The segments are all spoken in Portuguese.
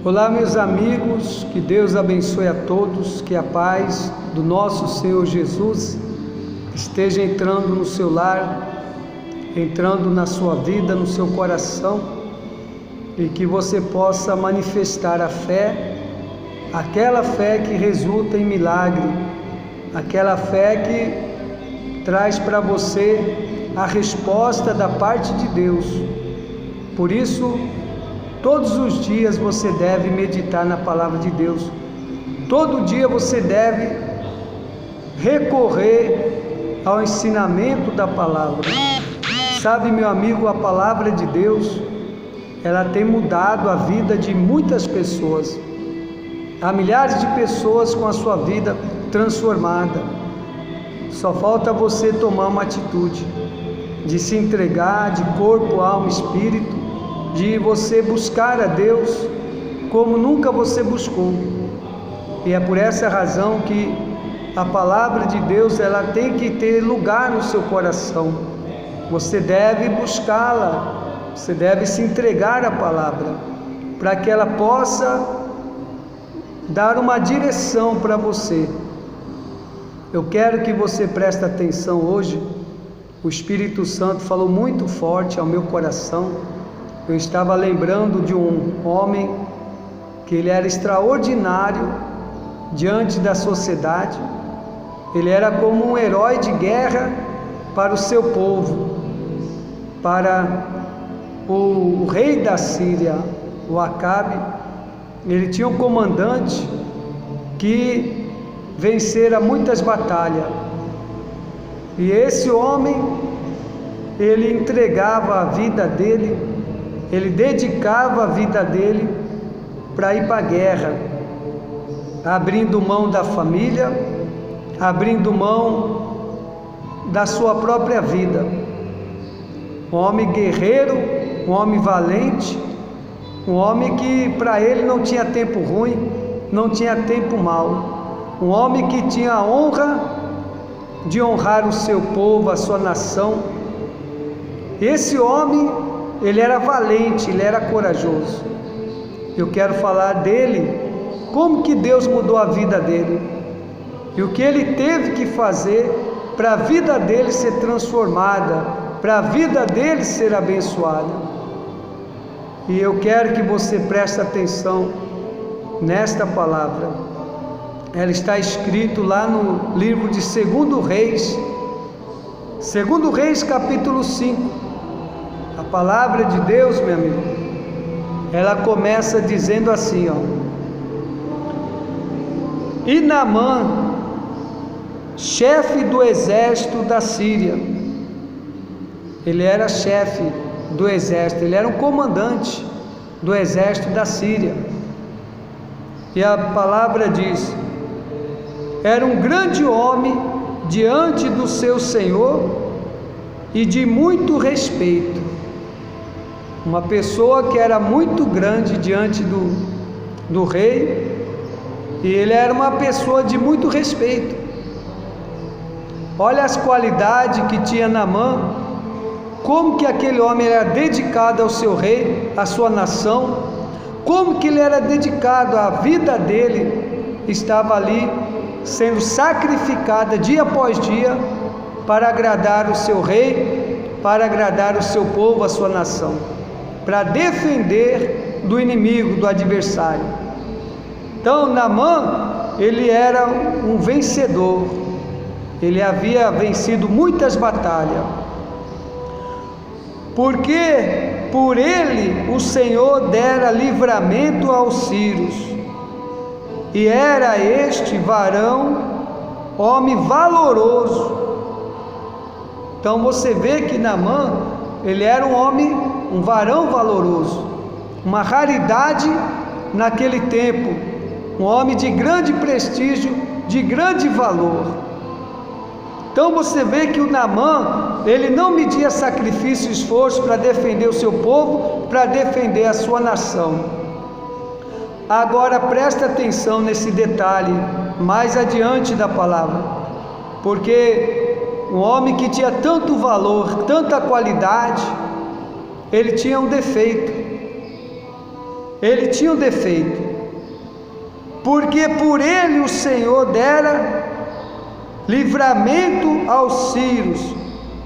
Olá, meus amigos, que Deus abençoe a todos, que a paz do nosso Senhor Jesus esteja entrando no seu lar, entrando na sua vida, no seu coração, e que você possa manifestar a fé, aquela fé que resulta em milagre, aquela fé que traz para você a resposta da parte de Deus. Por isso, todos os dias você deve meditar na palavra de Deus. Todo dia você deve recorrer ao ensinamento da palavra. Sabe, meu amigo, a palavra de Deus, ela tem mudado a vida de muitas pessoas. Há milhares de pessoas com a sua vida transformada. Só falta você tomar uma atitude de se entregar de corpo, alma e espírito, de você buscar a Deus como nunca você buscou. E é por essa razão que a palavra de Deus, ela tem que ter lugar no seu coração. Você deve buscá-la, você deve se entregar à palavra, para que ela possa dar uma direção para você. Eu quero que você preste atenção hoje. O Espírito Santo falou muito forte ao meu coração. Eu estava lembrando de um homem que ele era extraordinário diante da sociedade. Ele era como um herói de guerra para o seu povo, para o rei da Síria, o Acabe. Ele tinha um comandante que vencera muitas batalhas. E esse homem, ele entregava a vida dele, ele dedicava a vida dele para ir para a guerra, abrindo mão da família, abrindo mão da sua própria vida. Um homem guerreiro, um homem valente, um homem que para ele não tinha tempo ruim, não tinha tempo mau. Um homem que tinha a honra de honrar o seu povo, a sua nação. Esse homem, ele era valente, ele era corajoso. Eu quero falar dele, como que Deus mudou a vida dele, e o que ele teve que fazer para a vida dele ser transformada, para a vida dele ser abençoada. E eu quero que você preste atenção nesta palavra. Ela está escrito lá no livro de 2 Reis, 2 Reis capítulo 5. A palavra de Deus, meu amigo, ela começa dizendo assim, ó: E Naamã, chefe do exército da Síria, ele era chefe do exército, ele era um comandante do exército da Síria. E a palavra diz: era um grande homem diante do seu Senhor e de muito respeito. Uma pessoa que era muito grande diante do rei, e ele era uma pessoa de muito respeito. Olha as qualidades que tinha Naamã, como que aquele homem era dedicado ao seu rei, à sua nação, como que ele era dedicado, a vida dele estava ali sendo sacrificada dia após dia para agradar o seu rei, para agradar o seu povo, a sua nação, para defender do inimigo, do adversário. Então Naamã, ele era um vencedor, ele havia vencido muitas batalhas, porque por ele o Senhor dera livramento aos sírios, e era este varão homem valoroso. Então você vê que Naamã, ele era um homem, um varão valoroso, uma raridade naquele tempo, um homem de grande prestígio, de grande valor. Então você vê que o Naamã, ele não media sacrifício e esforço para defender o seu povo, para defender a sua nação. Agora presta atenção nesse detalhe, mais adiante da palavra, porque um homem que tinha tanto valor, tanta qualidade, ele tinha um defeito. ele tinha um defeito, porque por ele o Senhor dera livramento aos sírios,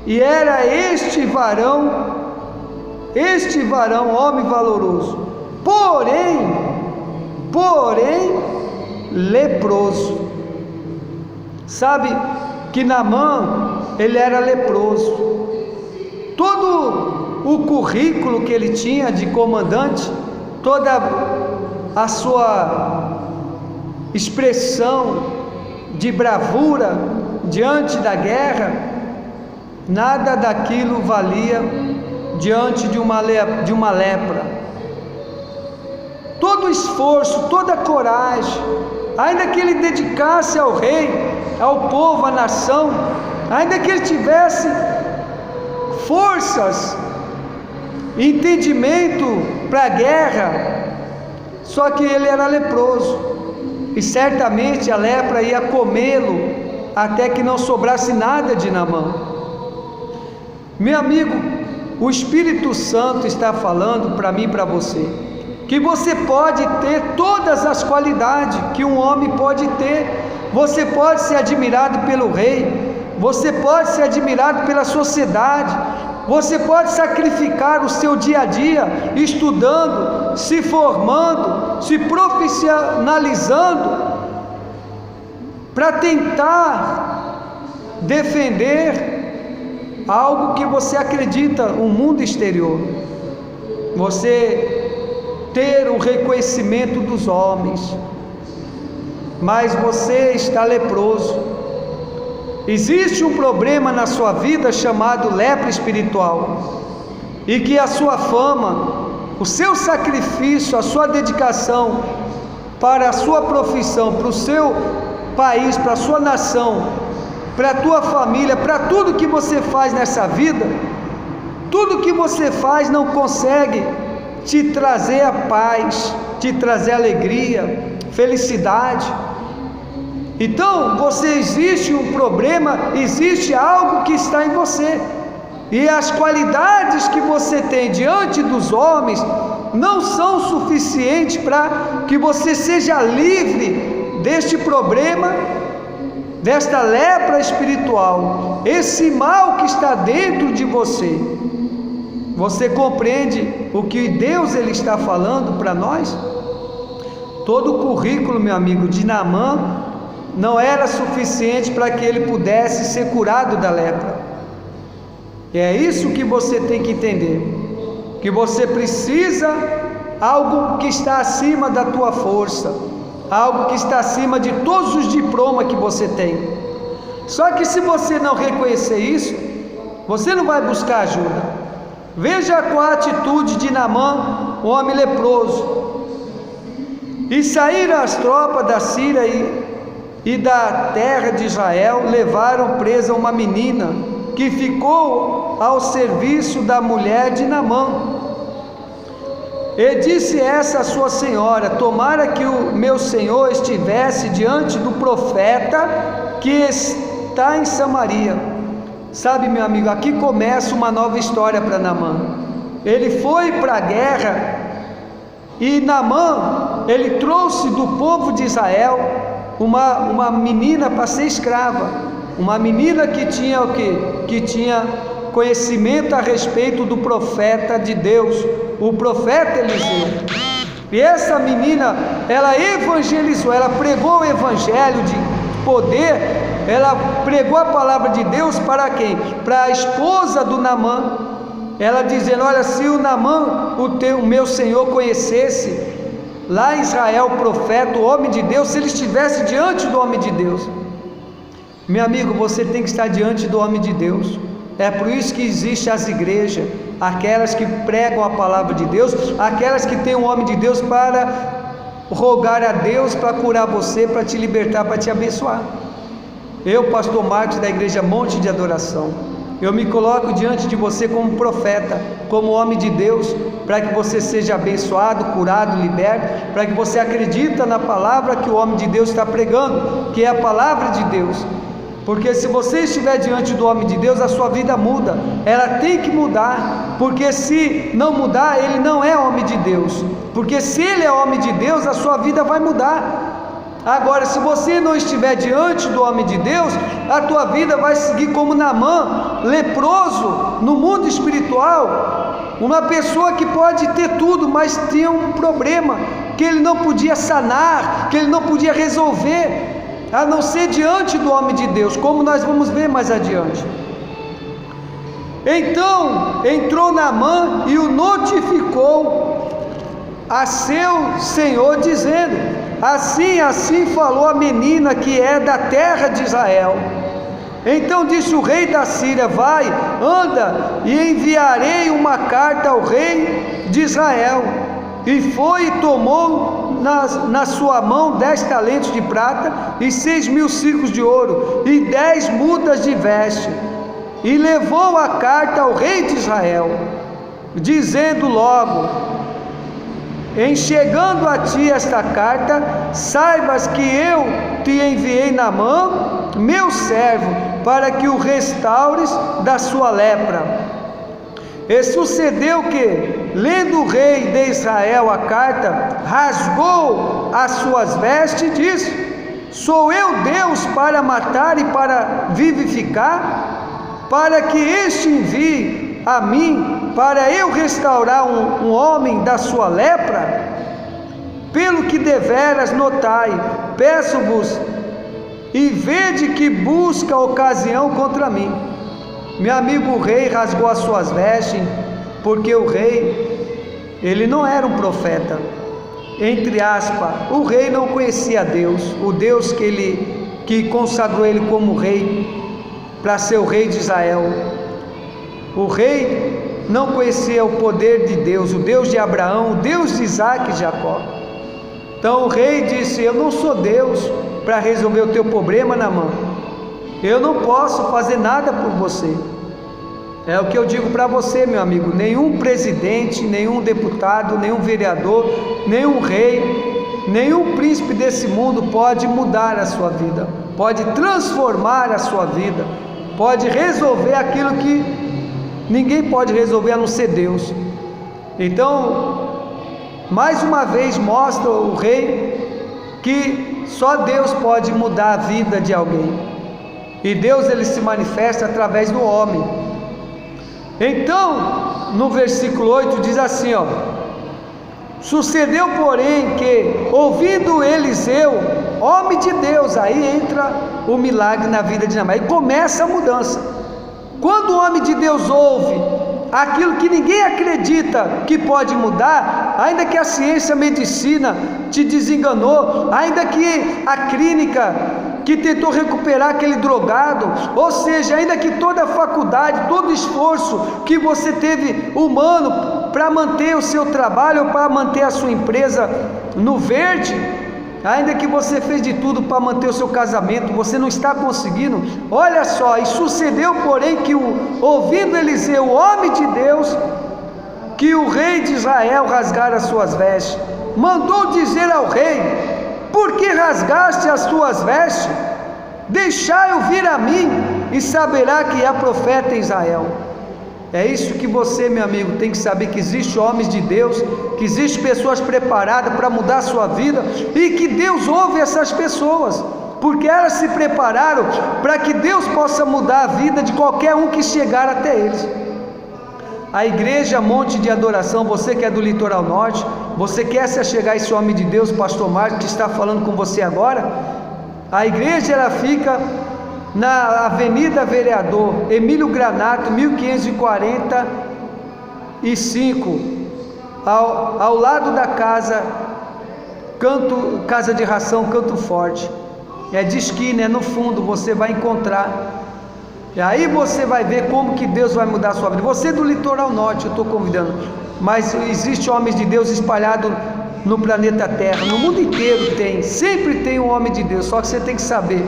e era este varão, homem valoroso, porém, leproso. Sabe que Naamã, ele era leproso. Todo o currículo que ele tinha de comandante, toda a sua expressão de bravura diante da guerra, nada daquilo valia diante de uma lepra. Todo o esforço, toda a coragem, ainda que ele dedicasse ao rei, ao povo, à nação, ainda que ele tivesse forças, entendimento para a guerra, só que ele era leproso, e certamente a lepra ia comê-lo até que não sobrasse nada de Naamã. Meu amigo, o Espírito Santo está falando para mim e para você, que você pode ter todas as qualidades que um homem pode ter. Você pode ser admirado pelo rei, você pode ser admirado pela sociedade, você pode sacrificar o seu dia a dia, estudando, se formando, se profissionalizando, para tentar defender algo que você acredita, um mundo exterior. Você ter o reconhecimento dos homens, mas você está leproso. Existe um problema na sua vida chamado lepra espiritual, e que a sua fama, o seu sacrifício, a sua dedicação para a sua profissão, para o seu país, para a sua nação, para a tua família, para tudo que você faz nessa vida, tudo que você faz não consegue te trazer a paz, te trazer alegria, felicidade. Então, existe um problema, existe algo que está em você, e as qualidades que você tem diante dos homens não são suficientes para que você seja livre deste problema, desta lepra espiritual, esse mal que está dentro de você. Você compreende o que Deus ele está falando para nós? Todo o currículo, meu amigo, de Naamã não era suficiente para que ele pudesse ser curado da lepra. E é isso que você tem que entender, que você precisa algo que está acima da tua força, algo que está acima de todos os diplomas que você tem. Só que se você não reconhecer isso, você não vai buscar ajuda. Veja qual a atitude de Naamã, o homem leproso. E saíram as tropas da Síria e da terra de Israel, levaram presa uma menina que ficou ao serviço da mulher de Naamã. E disse essa a sua senhora: tomara que o meu senhor estivesse diante do profeta que está em Samaria. Sabe, meu amigo, aqui começa uma nova história para Naamã. Ele foi para a guerra, e Naamã, ele trouxe do povo de Israel uma menina para ser escrava, uma menina que tinha o quê? Que tinha conhecimento a respeito do profeta de Deus, o profeta Eliseu. E essa menina, ela evangelizou, ela pregou o evangelho de poder, ela pregou a palavra de Deus para quem? Para a esposa do Naamã. Ela dizendo: olha, se o Naamã, o meu senhor, conhecesse lá em Israel o profeta, o homem de Deus, se ele estivesse diante do homem de Deus. Meu amigo, você tem que estar diante do homem de Deus. É por isso que existem as igrejas, aquelas que pregam a palavra de Deus, aquelas que têm o homem de Deus para rogar a Deus para curar você, para te libertar, para te abençoar. Eu, pastor Marcos, da igreja Monte de Adoração, eu me coloco diante de você como profeta, como homem de Deus, para que você seja abençoado, curado, liberto, para que você acredite na palavra que o homem de Deus está pregando, que é a palavra de Deus. Porque se você estiver diante do homem de Deus, a sua vida muda, ela tem que mudar, porque se não mudar, ele não é homem de Deus, porque se ele é homem de Deus, a sua vida vai mudar. Agora, se você não estiver diante do homem de Deus, a tua vida vai seguir como Naamã, leproso no mundo espiritual, uma pessoa que pode ter tudo, mas tinha um problema, que ele não podia sanar, que ele não podia resolver, a não ser diante do homem de Deus, como nós vamos ver mais adiante. Então entrou Naamã e o notificou a seu senhor, dizendo: assim falou a menina que é da terra de Israel. Então disse o rei da Síria: vai, anda, e enviarei uma carta ao rei de Israel. E foi e tomou na sua mão 10 talentos de prata e 6.000 siclos de ouro e 10 mudas de veste, e levou a carta ao rei de Israel, dizendo logo: em chegando a ti esta carta, saibas que eu te enviei Naamã, meu servo, para que o restaures da sua lepra. E sucedeu que, lendo o rei de Israel a carta, rasgou as suas vestes e disse: sou eu Deus para matar e para vivificar? Para que este envie a mim, para eu restaurar um homem da sua lepra? Pelo que deveras notai, peço-vos, e vede que busca ocasião contra mim. Meu amigo, o rei rasgou as suas vestes, porque o rei, ele não era um profeta, entre aspas, o rei não conhecia Deus, o Deus que consagrou ele como rei, para ser o rei de Israel. O rei não conhecia o poder de Deus, o Deus de Abraão, o Deus de Isaac e Jacó. Então o rei disse: eu não sou Deus para resolver o teu problema, Naamã, eu não posso fazer nada por você. É o que eu digo para você, meu amigo: nenhum presidente, nenhum deputado, nenhum vereador, nenhum rei, nenhum príncipe desse mundo pode mudar a sua vida, pode transformar a sua vida, pode resolver aquilo que ninguém pode resolver a não ser Deus. Então, mais uma vez mostra o rei que só Deus pode mudar a vida de alguém. E Deus, ele se manifesta através do homem. Então, no versículo 8 diz assim, ó: sucedeu, porém, que, ouvindo Eliseu, homem de Deus, aí entra o milagre na vida de Naamã, aí começa a mudança. Quando o homem de Deus ouve aquilo que ninguém acredita que pode mudar, ainda que a ciência, a medicina te desenganou, ainda que a clínica que tentou recuperar aquele drogado, ou seja, ainda que toda a faculdade, todo o esforço que você teve humano para manter o seu trabalho, para manter a sua empresa no verde, ainda que você fez de tudo para manter o seu casamento, você não está conseguindo. Olha só, e sucedeu, porém, que ouvindo Eliseu, o homem de Deus, que o rei de Israel rasgara as suas vestes, mandou dizer ao rei: por que rasgaste as tuas vestes? Deixai-o vir a mim, e saberá que há profeta em Israel. É isso que você, meu amigo, tem que saber, que existe homens de Deus, que existe pessoas preparadas para mudar a sua vida, e que Deus ouve essas pessoas, porque elas se prepararam para que Deus possa mudar a vida de qualquer um que chegar até eles. A igreja Monte de Adoração, você que é do litoral norte, você quer se achegar a esse homem de Deus, pastor Marcos, que está falando com você agora? A igreja, ela fica na Avenida Vereador Emílio Granato, 1545, ao lado da casa de ração Canto Forte. É de esquina, é no fundo, você vai encontrar. E aí você vai ver como que Deus vai mudar a sua vida. Você do litoral norte, eu estou convidando, mas existe homens de Deus espalhados no planeta Terra, no mundo inteiro tem, sempre tem um homem de Deus, só que você tem que saber,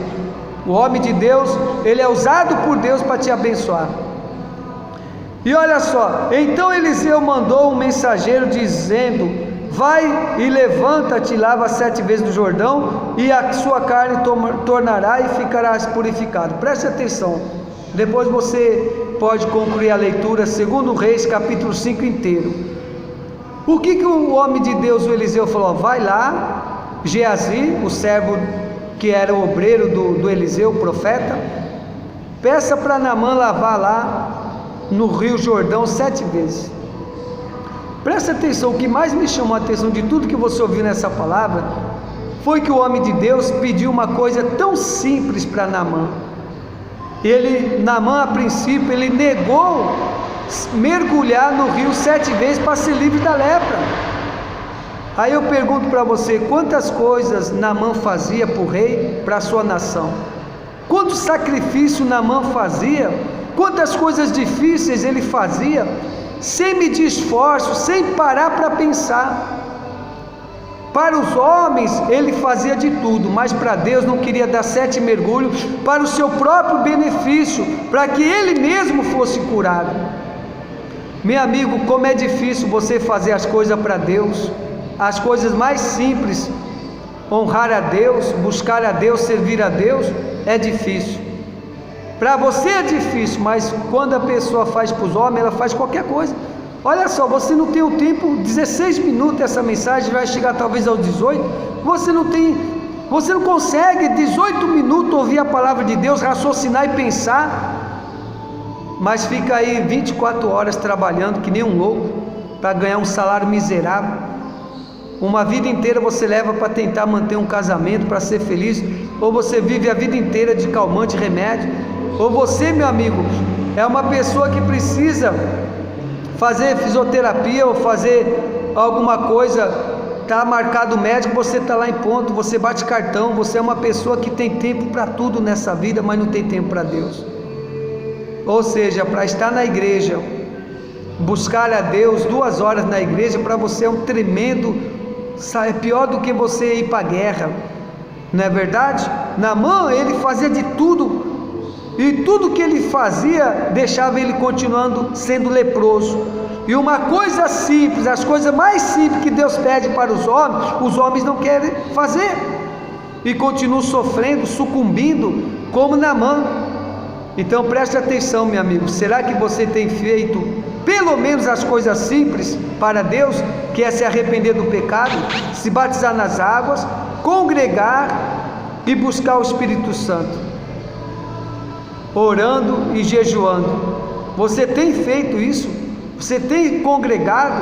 o homem de Deus, ele é usado por Deus para te abençoar. E olha só, então Eliseu mandou um mensageiro dizendo: vai e levanta-te, lava 7 vezes no Jordão, e a sua carne tornará e ficarás purificado. Preste atenção, depois você pode concluir a leitura, 2 Reis, capítulo 5 inteiro. O que o homem de Deus, o Eliseu, falou? Vai lá, Geazi, o servo que era o obreiro do Eliseu, o profeta, peça para Naamã lavar lá no rio Jordão 7 vezes. Presta atenção, o que mais me chamou a atenção de tudo que você ouviu nessa palavra, foi que o homem de Deus pediu uma coisa tão simples para Naamã. Naamã, a princípio, ele negou mergulhar no rio 7 vezes para ser livre da lepra. Aí eu pergunto para você, quantas coisas Naamã fazia para o rei, para a sua nação? Quanto sacrifício Naamã fazia? Quantas coisas difíceis ele fazia, sem medir esforço, sem parar para pensar. Para os homens ele fazia de tudo, mas para Deus não queria dar 7 mergulhos para o seu próprio benefício, para que ele mesmo fosse curado. Meu amigo, como é difícil você fazer as coisas para Deus, as coisas mais simples, honrar a Deus, buscar a Deus, servir a Deus, é difícil. Para você é difícil, mas quando a pessoa faz para os homens, ela faz qualquer coisa. Olha só, você não tem um tempo, 16 minutos essa mensagem, vai chegar talvez aos 18, você não consegue 18 minutos ouvir a palavra de Deus, raciocinar e pensar, mas fica aí 24 horas trabalhando que nem um louco, para ganhar um salário miserável. Uma vida inteira você leva para tentar manter um casamento, para ser feliz, ou você vive a vida inteira de calmante, remédio, ou você, meu amigo, é uma pessoa que precisa fazer fisioterapia ou fazer alguma coisa, está marcado o médico, você está lá em ponto, você bate cartão, você é uma pessoa que tem tempo para tudo nessa vida, mas não tem tempo para Deus. Ou seja, para estar na igreja, buscar a Deus 2 horas na igreja, para você é um tremendo, é pior do que você ir para a guerra, não é verdade? Naamã, ele fazia de tudo, e tudo que ele fazia, deixava ele continuando sendo leproso. E uma coisa simples, as coisas mais simples que Deus pede para os homens não querem fazer, e continuam sofrendo, sucumbindo, como Naamã. Então preste atenção, meu amigo, será que você tem feito pelo menos as coisas simples para Deus, que é se arrepender do pecado, se batizar nas águas, congregar e buscar o Espírito Santo, orando e jejuando? Você tem feito isso? Você tem congregado?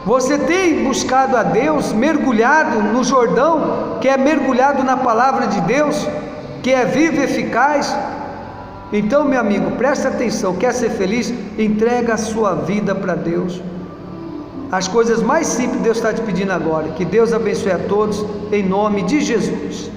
Você tem buscado a Deus, mergulhado no Jordão, que é mergulhado na palavra de Deus, que é viva e eficaz? Então, meu amigo, presta atenção, quer ser feliz? Entrega a sua vida para Deus. As coisas mais simples Deus está te pedindo agora. Que Deus abençoe a todos, em nome de Jesus.